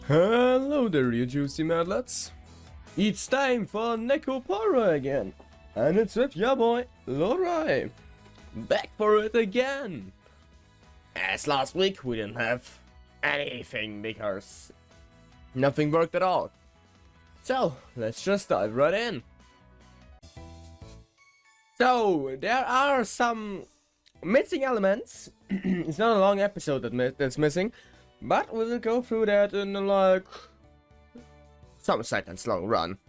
Hello there, you juicy Madlads. It's time for Nekopara again. And it's with your boy, Lorai. Back for it again. As last week we didn't have anything because nothing worked at all. So, let's just dive right in. So, there are some missing elements. It's not a long episode that's missing. But we will go through that in like some seconds long run.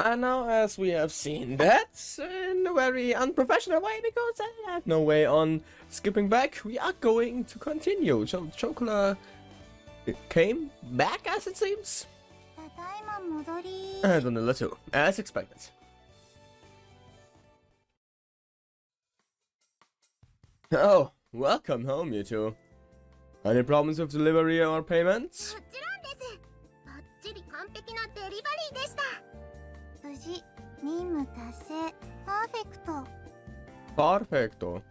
And now, as we have seen that in a very unprofessional way, because I have no way on skipping back, we are going to continue. Chocola came back, as it seems. And Vanilla too, as expected. Oh, welcome home, you two. Any problems with delivery or payments? Perfecto.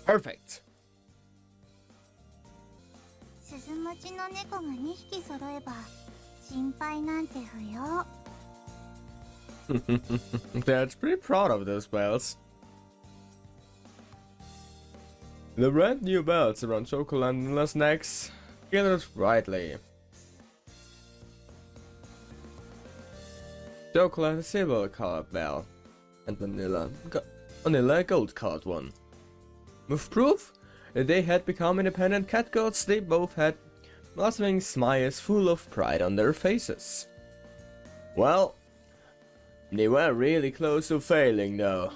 Perfect. That's pretty proud of those bells. The brand new bells around Chocola and Vanilla's necks glittered brightly. Chocola had a silver colored bell, and Vanilla a gold colored one. With proof that they had become independent cat girls, they both had blossoming smiles full of pride on their faces. Well, they were really close to failing though.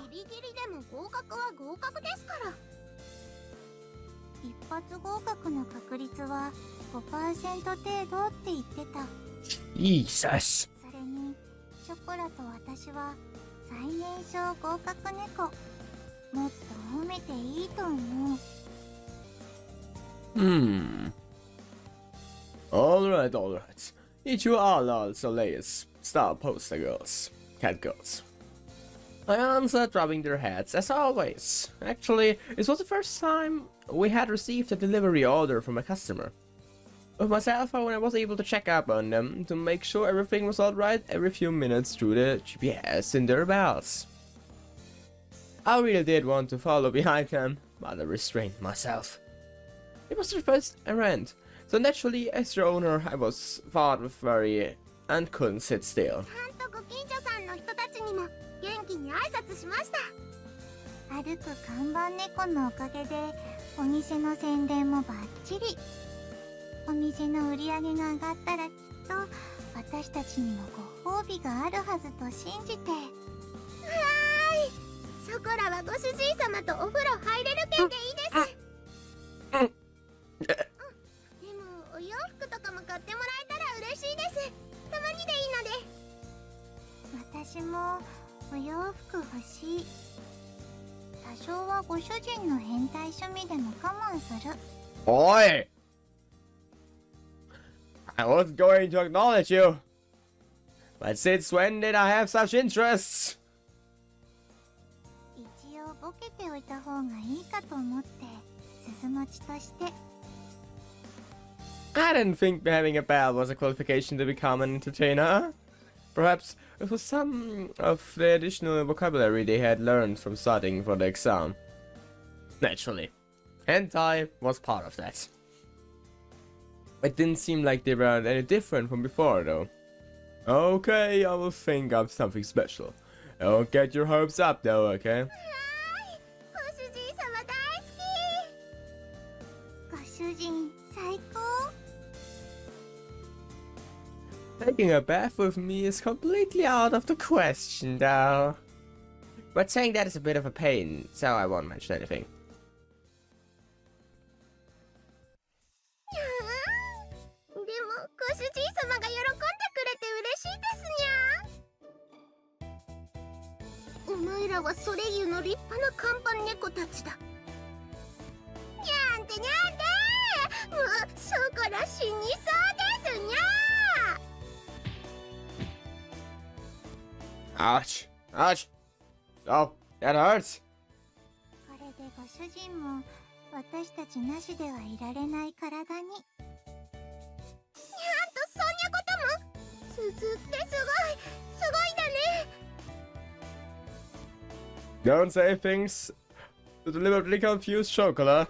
Jesus. Alright. You two are also latest star poster girls. Cat girls. I answered, rubbing their heads, as always. Actually, it was the first time we had received a delivery order from a customer. With my cell phone, I was able to check up on them to make sure everything was alright every few minutes through the GPS in their bells. I really did want to follow behind them, but I restrained myself. It was their first errand, so naturally, as their owner, I was thought with worry and couldn't sit still. Boy! I was going to acknowledge you, but since when did I have such interests? I didn't think having a bell was a qualification to become an entertainer. Perhaps it was some of the additional vocabulary they had learned from studying for the exam. Naturally, hentai was part of that. It didn't seem like they were any different from before though. Okay, I will think of something special. Don't get your hopes up though, okay? Taking a bath with me is completely out of the question though. But saying that is a bit of a pain, so I won't mention anything. Ouch! Ouch! Oh, that hurts! Don't say things to deliberately confuse Chocola.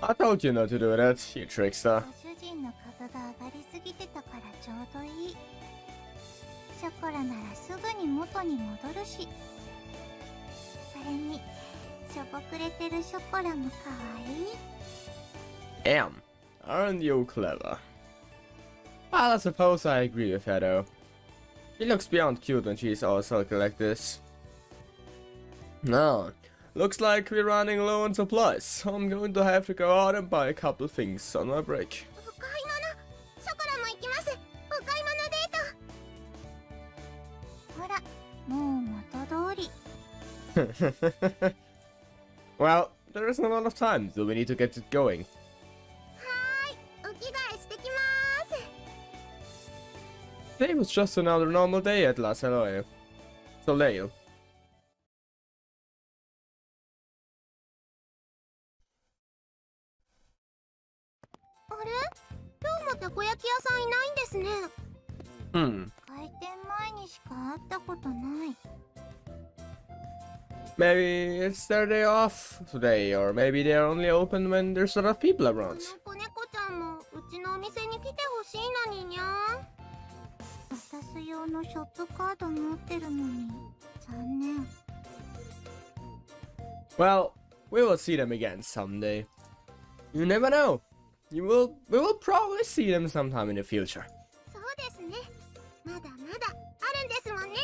I told you not to do that, you trickster. ご主人の株が上がりすぎてたからちょうどいい。ショコラならすぐに元に戻るし。それにしょぼくれてるショコラも可愛い。Damn, aren't you clever? Well, I suppose I agree with her though. She looks beyond cute when she's all sulky like this. No, looks like we're running low on supplies. I'm going to have to go out and buy a couple things on my break. お買い物。ショコラも行きます。お買い物デート。ほら、もう元通り。Well, there isn't a lot of time, so we need to get it going. はーい、お着替えしてきまーす。 Today was just another normal day at La Soleil. Soleil. あれ？今日もたこ焼き屋さんいないんですね。開店前にしか会ったことない。Maybe it's their day off today, or maybe they're only open when there's a lot of people around. 子猫ちゃんもうちのお店に来てほしいのににゃー。渡す用のショップカード持ってるのに残念。Well, we will see them again someday. You never know. We will probably see them sometime in the future. そうですね。まだまだあるんですもんね。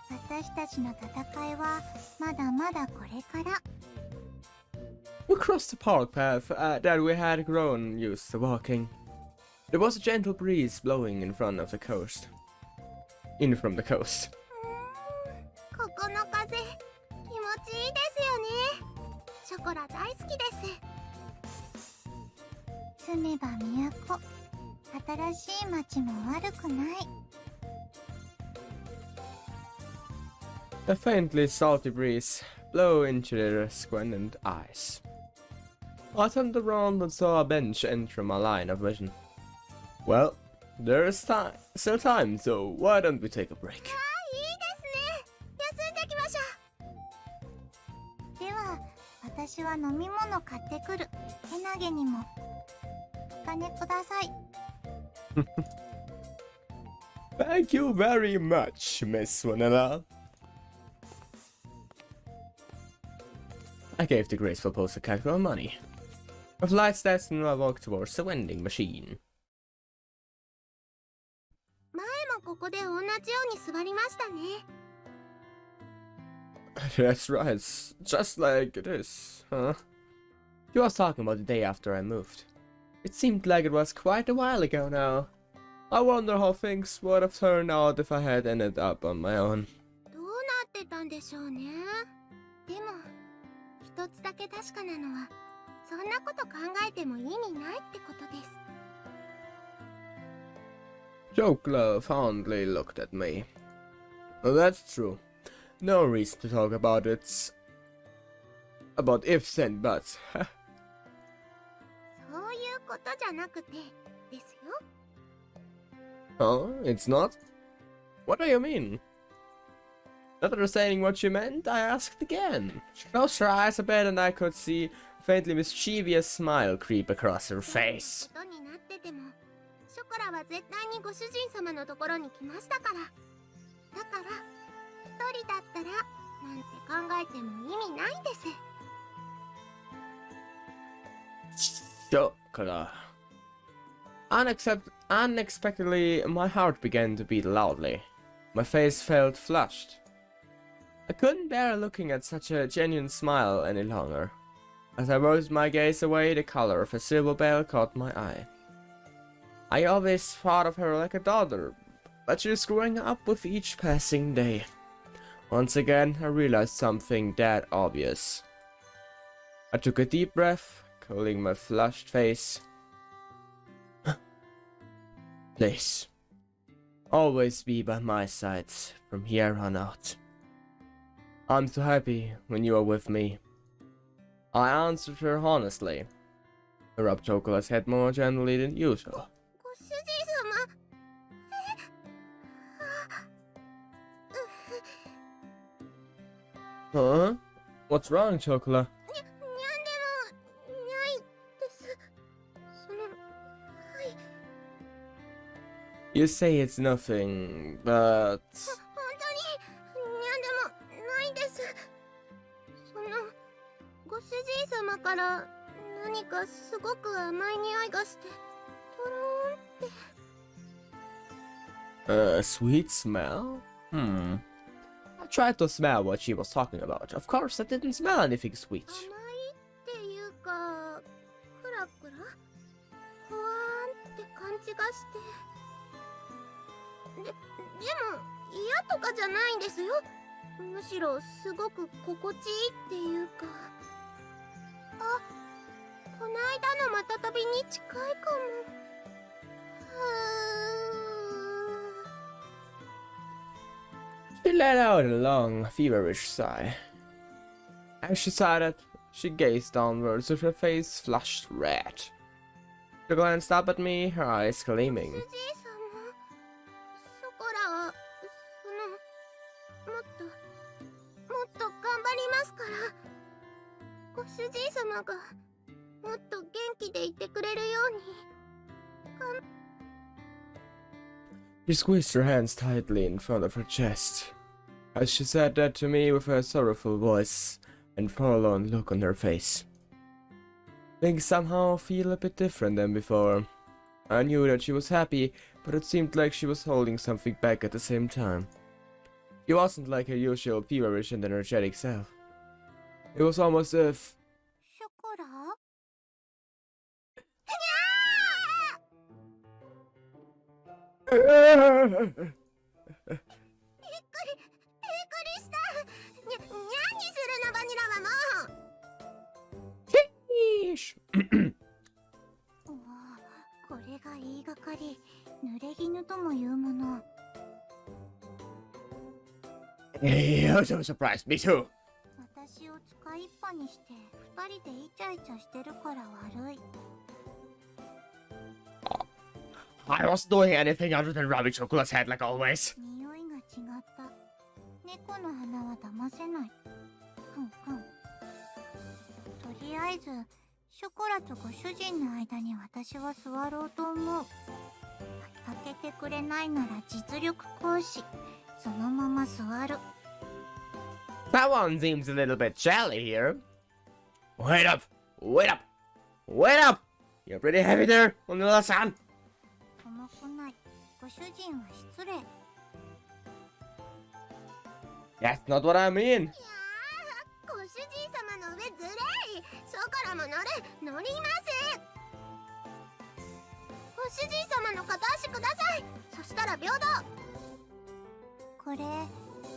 私たちの戦いはまだまだこれから。We crossed the park path that we had grown used to walking. There was a gentle breeze blowing in from the coast. ここの風気持ちいいですよね。ショコラ大好きです。住めば都。新しい街も悪くない。A faintly salty breeze blew into their squinted eyes. I turned around and saw a bench enter my line of vision. Well, there is still time, so why don't we take a break? いいですね。休んできましょう。では、私は飲み物買ってくる。けなげにも。お金ください。Thank you very much, Miss Vanilla. I gave the graceful poster character money. With light steps, I walked towards the vending machine. 前もここで同じように座りましたね。That's right, it's just like this, huh? You was talking about the day after I moved. It seemed like it was quite a while ago now. I wonder how things would have turned out if I had ended up on my own. どうなってたんでしょうね。でも、一つだけ確かなのは、そんなこと考えても意味ないってことです。Chocola fondly looked at me. Well, that's true. No reason to talk about about ifs and buts. そういうことじゃなくて、ですよ。Oh, it's not? What do you mean? Not understanding what she meant, I asked again. She closed her eyes a bit and I could see a faintly mischievous smile creep across her face. ことになってても、ショコラは絶対にご主人様のところに来ましたから。だから、一人だったら、なんて考えても意味ないんです。Chocola. Unexpectedly, my heart began to beat loudly. My face felt flushed. I couldn't bear looking at such a genuine smile any longer. As I raised my gaze away, the color of a silver bell caught my eye. I always thought of her like a daughter, but she was growing up with each passing day. Once again, I realized something that obvious. I took a deep breath, cooling my flushed face. Please, always be by my side from here on out. I'm so happy when you are with me. I answered her honestly. I rubbed Chocola's head more gently than usual. ご主人様。Huh? What's wrong, Chocola? にゃんでも、にゃい。You say it's nothing, but... 本当にいやでもないです。そのご主人様から何かすごく甘い匂いがしてとろーんって。sweet smell? I tried to smell what she was talking about. Of course, I didn't smell anything sweet. 甘いっていうかクラクラほわーんって感じがして。でも嫌とかじゃないんですよ。むしろすごく心地いいっていうか。あ、この間のまたたびに近いかも。She let out a long, feverish sigh. As she sighed it, she gazed downwards with her face flushed red. She glanced up at me, her eyes gleaming. 主治医様、ショコラはもっと頑張りますから。ご主治医様がもっと元気でいてくれるように。She squeezed her hands tightly in front of her chest, as she said that to me with her sorrowful voice and forlorn look on her face. Things somehow feel a bit different than before. I knew that she was happy, but it seemed like she was holding something back at the same time. She wasn't like her usual feverish and energetic self. It was almost as if... ショコラ？びっくりした。にゃにするのバニラはもう。Sheesh! これが言いがかり、濡れ衣ともいうもの。You're so surprised, me too! 私を使いっぱにして二人でイチャイチャしてるから悪い。I wasn't doing anything other than rubbing Chocola's head like always. 匂いが違った。猫の鼻は騙せない。ふんふん。とりあえずショコラとご主人の間に私は座ろうと思う。開けてくれないなら実力行使。そのまま座る。That one seems a little bit jelly here. Wait up! Wait up! Wait up! You're pretty heavy there, on the left hand. 重くない。ご主人は失礼。That's not what I mean. いやー、ご主人様の上ずれい。ショコラも乗りません。ご主人様の片足ください。そしたら平等。これ、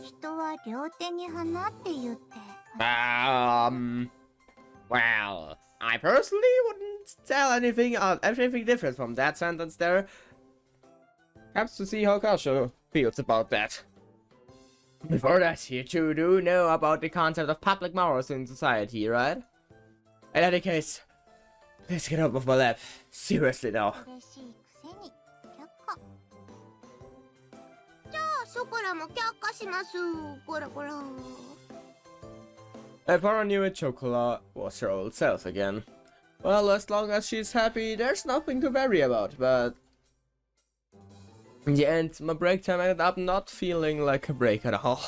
人は両手に花って言って。Well, I personally wouldn't tell anything different from that sentence there. Perhaps to see how Kasha feels about that. Before that, you two do know about the concept of public morals in society, right? In any case, please get up off my lap. Seriously now. 嬉しいくせに却下。じゃあショコラも却下します。こらこら。Before I knew it, Chocola was her old self again. Well, as long as she's happy, there's nothing to worry about, but... In the end, my break time ended up not feeling like a break at all.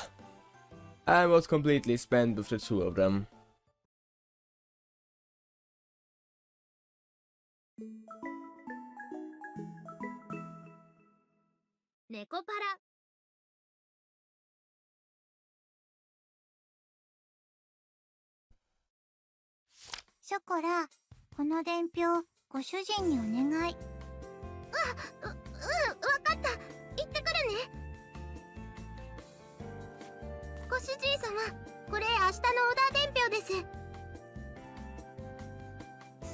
I was completely spent with the two of them. Nekopara。ショコラ、この伝票、ご主人にお願い。わかった。行ってくるね。ご主人様、これ明日のオーダー伝票です。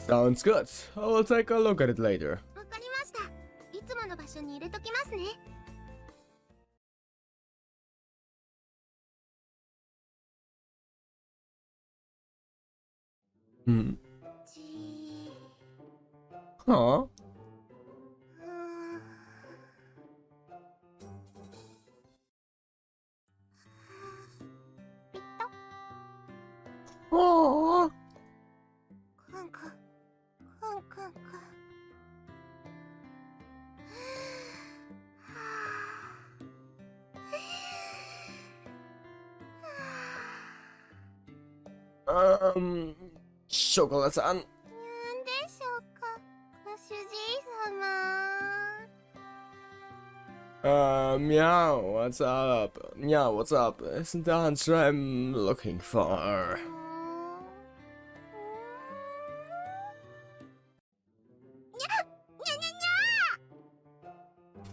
Sounds good. I'll take a look at it later. わかりました。いつもの場所に入れときますね。Huh? ピッと。 Aww. くんくんくんくんくん。Chocola-san. なんでしょうか、ご主人様。Meow, what's up? Meow, what's up? Isn't the answer I'm looking for?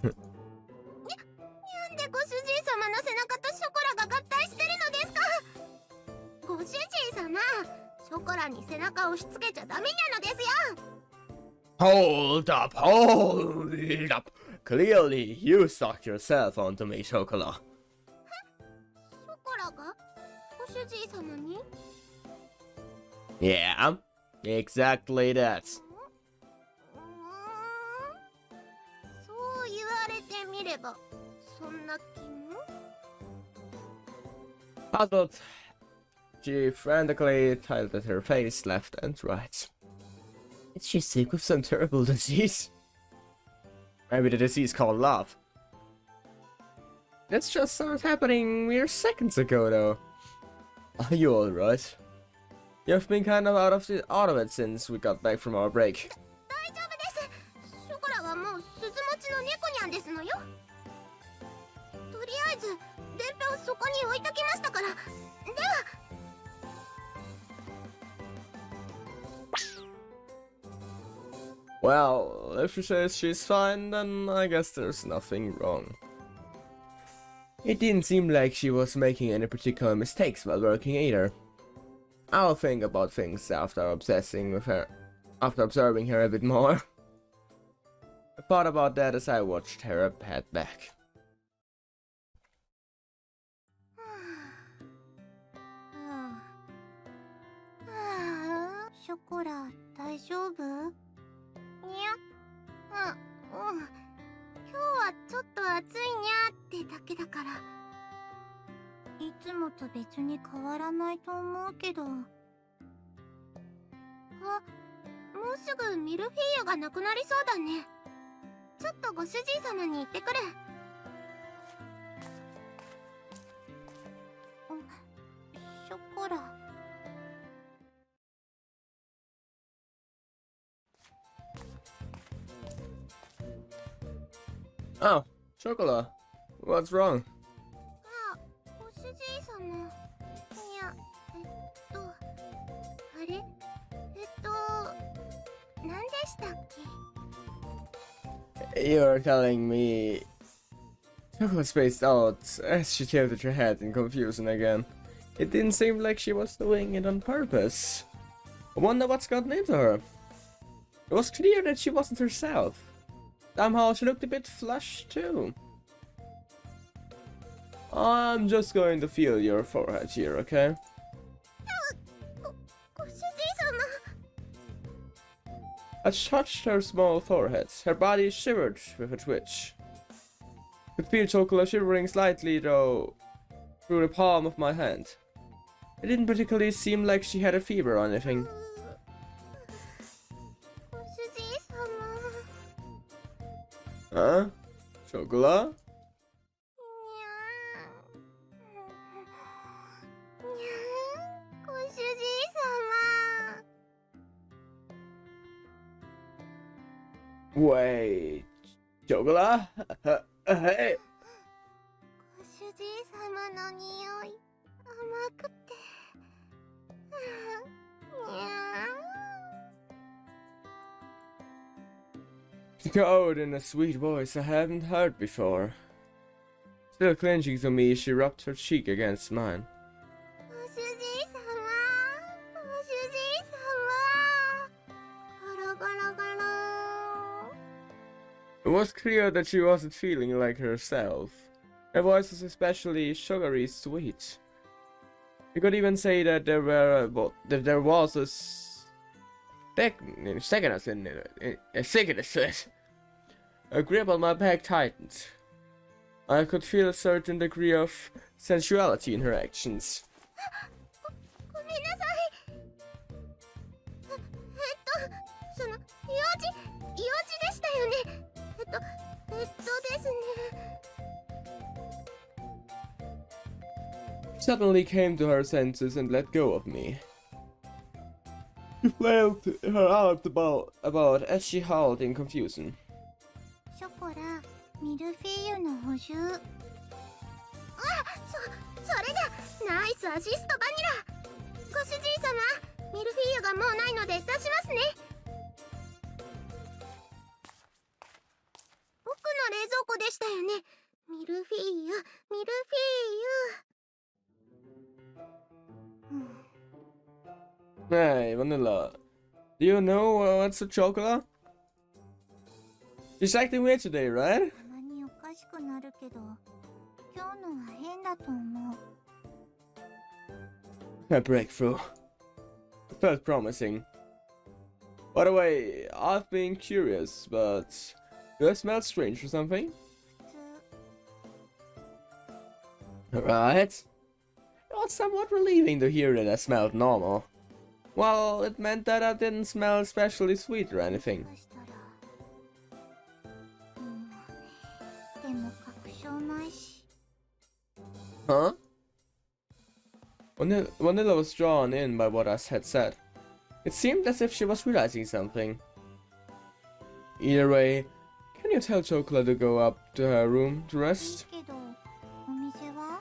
なんでご主人様の背中とショコラが合体してるのですか。ご主人様、ショコラに背中を押し付けちゃダメなのですよ。 Hold up, hold up. Clearly, you sucked yourself onto me, Chocola. ショコラがご主人様に？ Yeah, exactly that. そう言われてみればそんな気も。 Puzzled, she frantically tilted her face left and right. Is she sick with some terrible disease? Maybe the disease called love. This just started happening mere seconds ago, though. Are you alright? You've been kind of out of it since we got back from our break. 大丈夫です。ショコラはもう鈴持ちの猫ニャンですのよ。とりあえず伝票をそこに置いときましたから。では。 Well, if she says she's fine, then I guess there's nothing wrong. It didn't seem like she was making any particular mistakes while working either. I'll think about things after obsessing with her, after observing her a bit more. I thought about that as I watched her head back. ショコラ大丈夫？いや、今日はちょっと暑いにゃーってだけだから。いつもと別に変わらないと思うけど。あ、もうすぐミルフィーユがなくなりそうだね。ちょっとご主人様に言ってくる。ショコラ。 Oh, Chocola, what's wrong? あ、ご主人様。いや、あれ？何でしたっけ？ You're telling me... Chocola spaced out as she tilted her head in confusion again. It didn't seem like she was doing it on purpose. I wonder what's gotten into her. It was clear that she wasn't herself. Somehow she looked a bit flushed too. I'm just going to feel your forehead here, okay? ご主人様。 I touched her small forehead. Her body shivered with a twitch. I could feel Chocola shivering slightly though through the palm of my hand. It didn't particularly seem like she had a fever or anything. ご主人様。 Huh? Chocola? にゃー。ご主人様。 Wait, Chocola? Hey! ご主人様の匂い甘くて。にゃー。 She cawed in a sweet voice I haven't heard before. Still clenching to me, she rubbed her cheek against mine. ご主人様。ご主人様。ゴロゴロゴロ。 It was clear that she wasn't feeling like herself. Her voice was especially sugary sweet. You could even say that there was a A grip on my back tightened. I could feel a certain degree of sensuality in her actions. ごめんなさい。その用事でしたよね。ですね。 Suddenly came to her senses and let go of me. He flailed her out about as she howled in confusion. ショコラ、ミルフィーユの補充。あ、それだ。ナイスアシストバニラ。ご主人様、ミルフィーユがもうないので出しますね。僕の冷蔵庫でしたよね。ミルフィーユ、ミルフィーユ。Hey, Vanilla. Do you know what's a chocolate? She's acting weird today, right? たまにおかしくなるけど、今日のは変だと思う。A breakthrough. It felt promising. By the way, I've been curious, but do I smell strange or something? 普通。 Right. It was somewhat relieving to hear that I smelled normal. Well, it meant that I didn't smell especially sweet or anything. もしかしたら。でも確証ないし。 Huh? Vanilla was drawn in by what I had said. It seemed as if she was realizing something. Either way, can you tell Chocola to go up to her room to いい rest? けど、お店は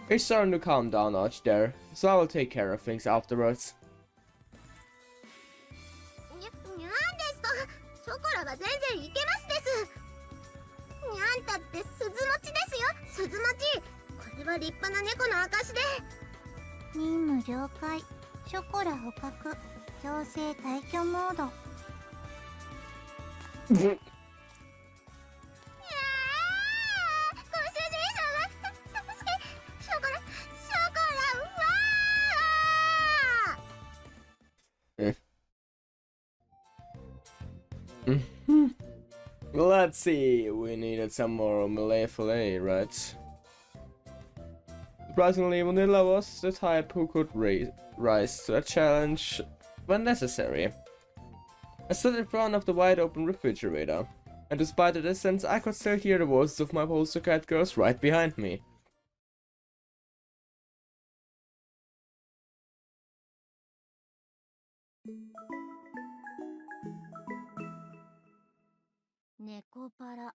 It's starting to calm down out there, so I will take care of things afterwards. にゃんですと、ショコラは全然いけますです。にゃんたって鈴持ちですよ、鈴持ち。これは立派な猫の証で。任務了解。ショコラ捕獲。強制退去モード。ご主人様、助け、ショコラ、Let's see, we needed some more Malay fillet, right? Surprisingly, Vanilla was the type who could rise to a challenge when necessary. I stood in front of the wide open refrigerator, and despite the distance, I could still hear the voices of my poster cat girls right behind me. ネコパラ。